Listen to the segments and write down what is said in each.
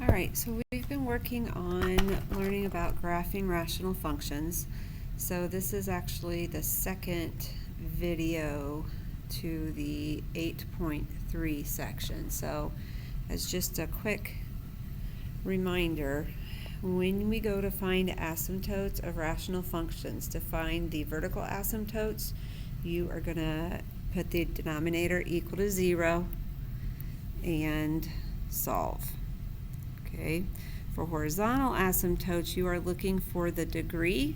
Alright, so we've been working on learning about graphing rational functions. So this is actually the second video to the 8.3 section. So as just a quick reminder, when we go to find asymptotes of rational functions, to find the vertical asymptotes, you are going to put the denominator equal to 0 and solve. Okay. For horizontal asymptotes, you are looking for the degree,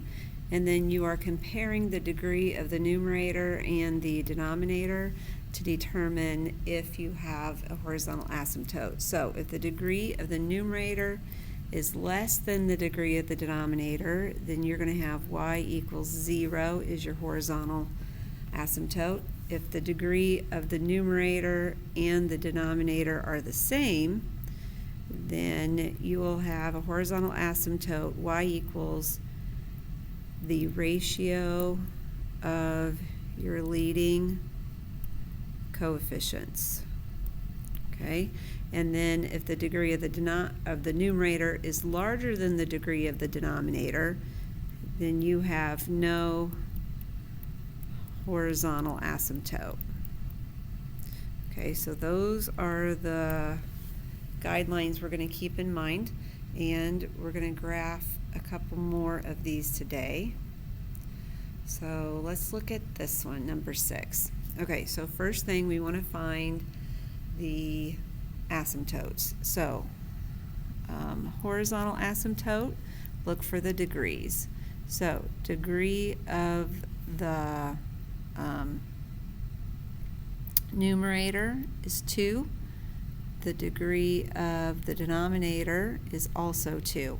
and then you are comparing the degree of the numerator and the denominator to determine if you have a horizontal asymptote. So if the degree of the numerator is less than the degree of the denominator, then you're going to have y equals 0 is your horizontal asymptote. If the degree of the numerator and the denominator are the same, then you will have a horizontal asymptote. Y equals the ratio of your leading coefficients. Okay, and then if the degree of the numerator is larger than the degree of the denominator, then you have no horizontal asymptote. Okay, so those are the guidelines we're going to keep in mind, and we're going to graph a couple more of these today. So let's look at this one, number 6. Okay, so first thing, we want to find the asymptotes. So horizontal asymptote, look for the degrees. So degree of the numerator is 2. The degree of the denominator is also 2.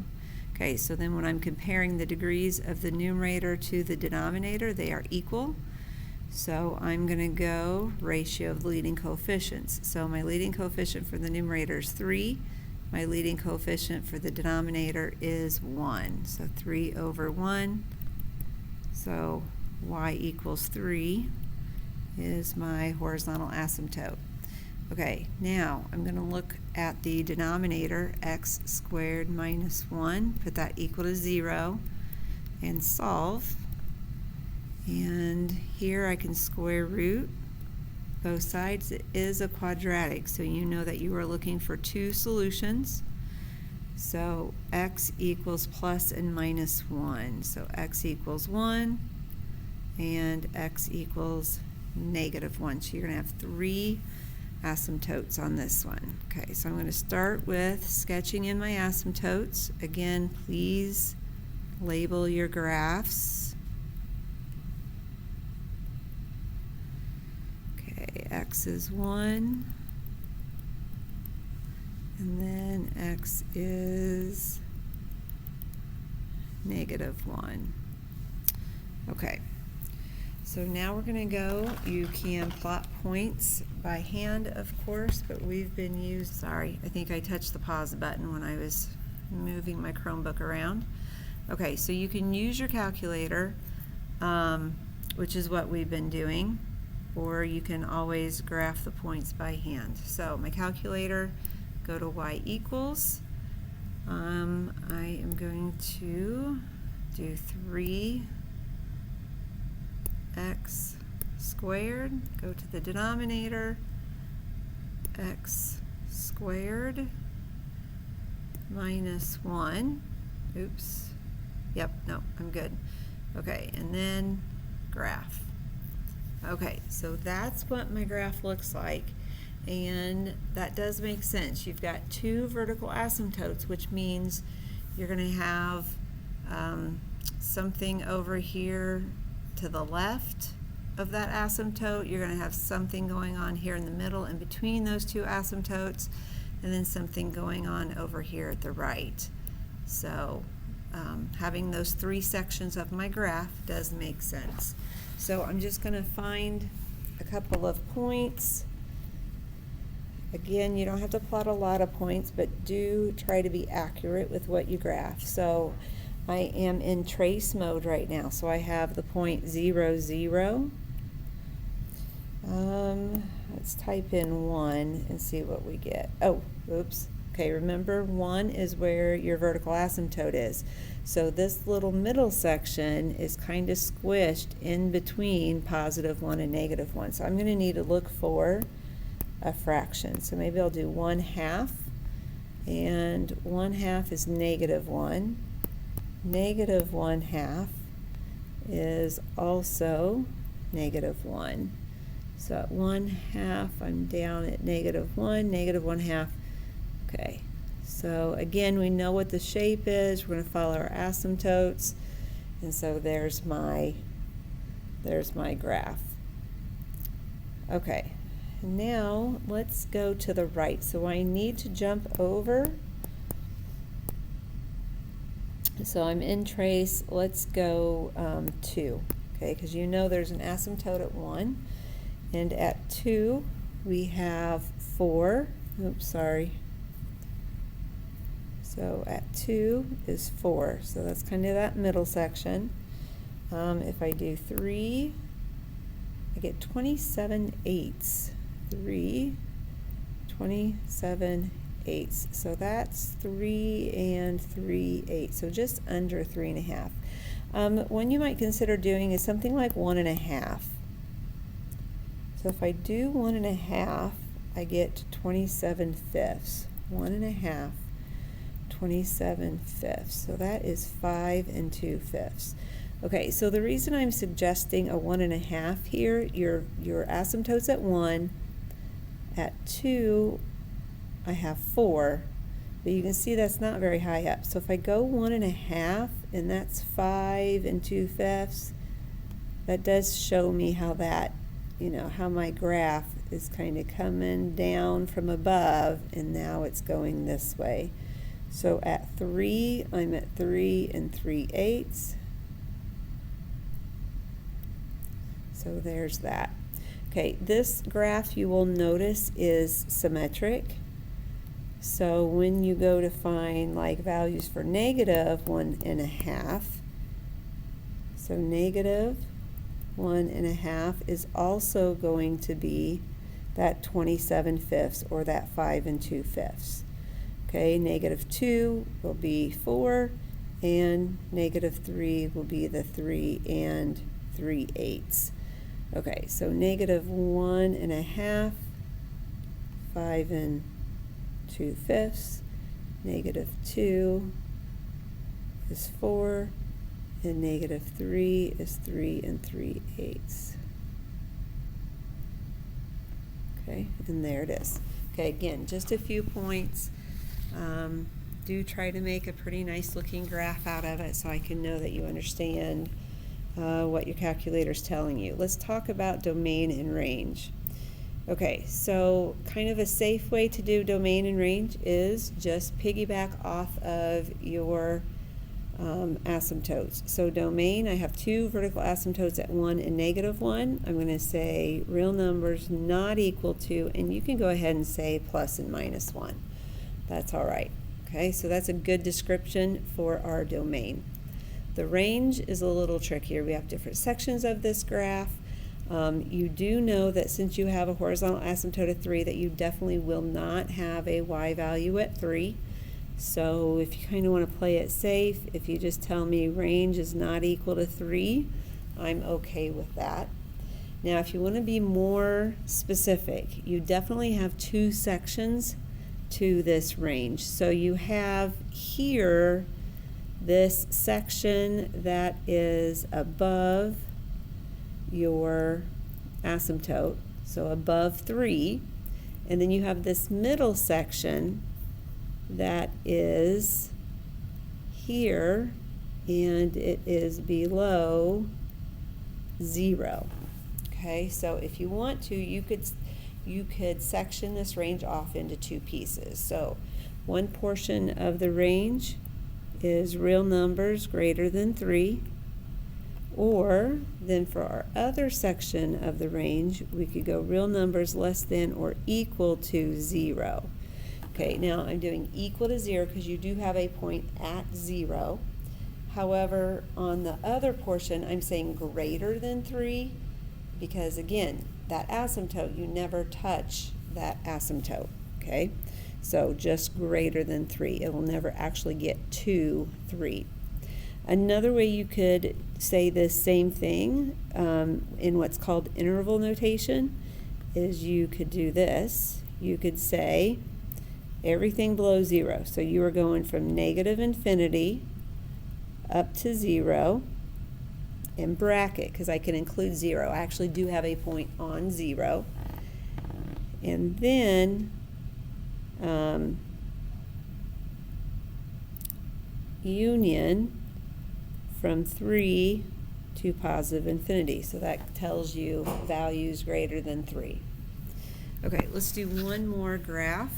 Okay, so then when I'm comparing the degrees of the numerator to the denominator, they are equal. So I'm going to go ratio of the leading coefficients. So my leading coefficient for the numerator is 3. My leading coefficient for the denominator is 1. So 3 over 1. So y equals 3 is my horizontal asymptote. Okay, now I'm going to look at the denominator, x squared minus 1, put that equal to 0, and solve. And here I can square root both sides. It is a quadratic, so you know that you are looking for two solutions. So x equals plus and minus 1. So x equals 1 and x equals negative 1. So you're going to have 3 asymptotes on this one. Okay, so I'm going to start with sketching in my asymptotes. Again, please label your graphs. Okay, x is 1, and then x is negative 1. Okay. So now we're going to go, you can plot points by hand, of course, but we've been sorry, I think I touched the pause button when I was moving my Chromebook around. Okay, so you can use your calculator, which is what we've been doing, or you can always graph the points by hand. So my calculator, go to y equals. I am going to do 3 x squared, go to the denominator, x squared minus 1, oops, yep, no, I'm good. Okay, and then graph. Okay, so that's what my graph looks like, and that does make sense. You've got 2 vertical asymptotes, which means you're going to have something over here to the left of that asymptote. You're going to have something going on here in the middle in between those 2 asymptotes, and then something going on over here at the right. So having those 3 sections of my graph does make sense. So I'm just going to find a couple of points. Again, you don't have to plot a lot of points, but do try to be accurate with what you graph. So I am in trace mode right now, so I have the point 0, 0. Let's type in 1 and see what we get. Oh, oops, Okay, remember 1 is where your vertical asymptote is. So this little middle section is kind of squished in between +1 and -1. So I'm going to need to look for a fraction. So maybe I'll do 1/2, and 1/2 is -1. -1/2 is also -1. So at 1/2, I'm down at -1, -1/2. Okay, so again, we know what the shape is. We're going to follow our asymptotes, and so there's my graph. Okay, now let's go to the right. So I need to jump over. So I'm in trace. Let's go 2, okay, because you know there's an asymptote at 1, and at 2 we have 4. Oops, sorry. So at 2 is 4, so that's kind of that middle section. If I do 3, I get 27/8. 3, 27/8. So that's 3 and 3/8, so just under 3.5. One you might consider doing is something like 1.5. So if I do 1.5, I get 27/5. 1.5. 27/5. So that is 5 2/5. Okay, so the reason I'm suggesting a 1.5 here, your asymptote's at 1. At 2, I have 4, but you can see that's not very high up. So if I go 1.5, and that's 5 2/5, that does show me how that, how my graph is kind of coming down from above, and now it's going this way. So at 3, I'm at 3 3/8. So there's that. Okay, this graph you will notice is symmetric. So when you go to find like values for -1.5, so -1.5 is also going to be that 27/5 or that 5 2/5. Okay, -2 will be 4, and -3 will be the 3 3/8. Okay, so -1.5, 5 2/5, -2 is 4, and -3 is 3 3/8. Okay, and there it is. Okay, again, just a few points. Do try to make a pretty nice looking graph out of it so I can know that you understand what your calculator is telling you. Let's talk about domain and range. Okay, so kind of a safe way to do domain and range is just piggyback off of your asymptotes. So domain, I have 2 vertical asymptotes at 1 and -1. I'm going to say real numbers not equal to, and you can go ahead and say plus and -1. That's all right. Okay, so that's a good description for our domain. The range is a little trickier. We have different sections of this graph. You do know that since you have a horizontal asymptote of 3, that you definitely will not have a y value at 3. So if you kind of want to play it safe, if you just tell me range is not equal to 3, I'm okay with that. Now if you want to be more specific, you definitely have 2 sections to this range. So you have here this section that is above your asymptote, so above 3, and then you have this middle section that is here, and it is below 0. Okay, so if you want to, you could section this range off into 2 pieces. So one portion of the range is real numbers greater than 3, or then for our other section of the range, we could go real numbers less than or equal to 0. Okay, now I'm doing equal to 0 because you do have a point at 0. However, on the other portion, I'm saying greater than 3 because, again, that asymptote, you never touch that asymptote, okay? So just greater than 3. It will never actually get to 3. Another way you could say this same thing in what's called interval notation is you could do this. You could say everything below 0. So you are going from negative infinity up to 0 and bracket, because I can include 0. I actually do have a point on 0. And then union from 3 to positive infinity. So that tells you values greater than 3. Okay, let's do one more graph.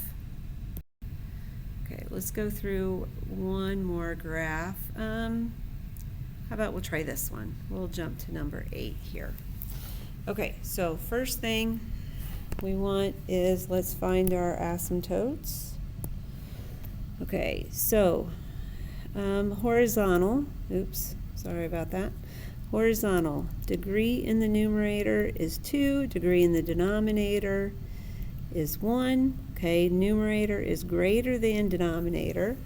Okay, let's go through one more graph. How about we'll try this one? We'll jump to number 8 here. Okay, so first thing we want is, let's find our asymptotes. Okay, so horizontal, oops, sorry about that. Horizontal, degree in the numerator is 2, degree in the denominator is 1. Okay, numerator is greater than denominator.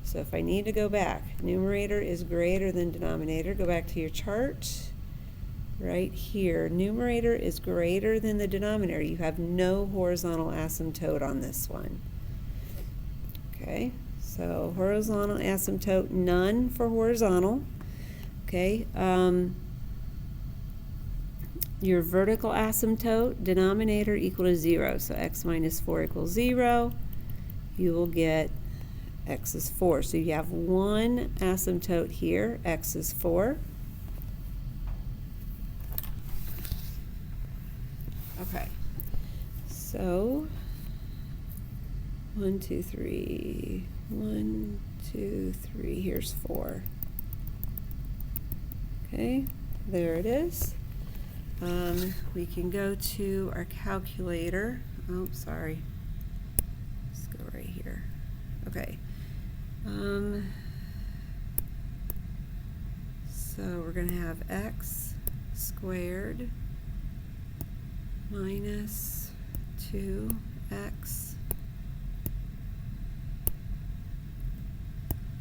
So if I need to go back, numerator is greater than denominator, go back to your chart. Right here, numerator is greater than the denominator. You have no horizontal asymptote on this one. Okay, so horizontal asymptote, none for horizontal. Okay, your vertical asymptote, denominator equal to 0. So x minus 4 equals 0. You will get x is 4. So you have one asymptote here, x is 4. Okay, so 1, 2, 3, 1, 2, 3, here's 4. Okay, there it is. We can go to our calculator. Oh, sorry. Let's go right here. Okay. So we're going to have x squared minus 2x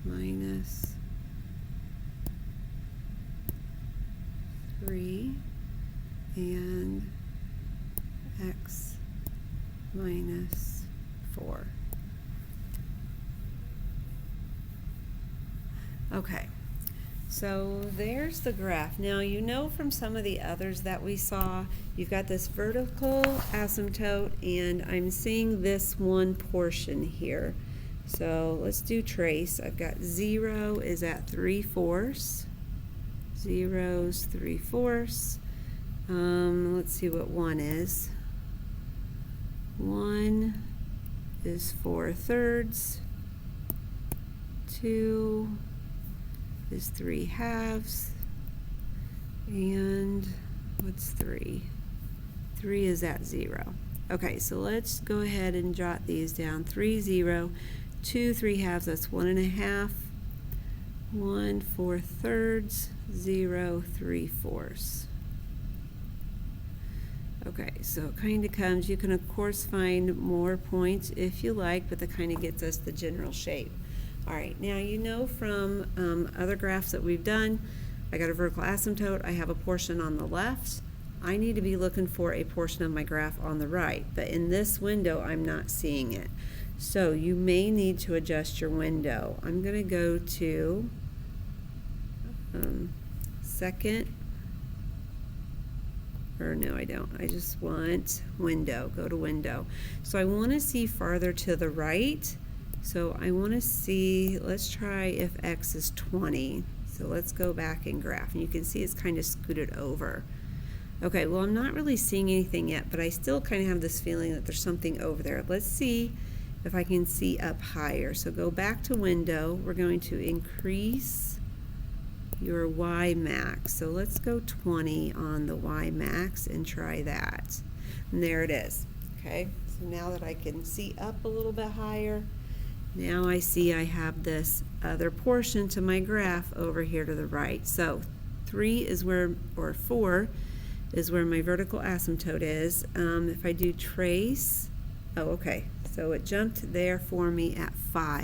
minus 3 and x minus 4. Okay, so there's the graph. Now you know from some of the others that we saw, you've got this vertical asymptote, and I'm seeing this one portion here. So let's do trace. I've got 0 is at 3/4. 0's 3/4. Let's see what 1 is. 1 is 4/3. 2 is 3/2. And what's 3? 3 is at 0. Okay, so let's go ahead and jot these down. 3, 0, 2 3/2, that's 1 1/2. 1 4/3, 0 3/4. Okay, so it kind of comes, you can of course find more points if you like, but that kind of gets us the general shape. All right, now you know from other graphs that we've done, I got a vertical asymptote, I have a portion on the left. I need to be looking for a portion of my graph on the right, but in this window I'm not seeing it. So you may need to adjust your window. I'm going to go to second, or no I don't, I just want window, go to window. So I want to see farther to the right, so I want to see, let's try if x is 20. So let's go back and graph, and you can see it's kind of scooted over. Okay, well I'm not really seeing anything yet, but I still kind of have this feeling that there's something over there. Let's see if I can see up higher. So go back to window, we're going to increase your Y max. So let's go 20 on the Y max and try that. And there it is. Okay, so now that I can see up a little bit higher, now I see I have this other portion to my graph over here to the right. So 3 is where, or 4 is where my vertical asymptote is. If I do trace, oh okay, So it jumped there for me at 5.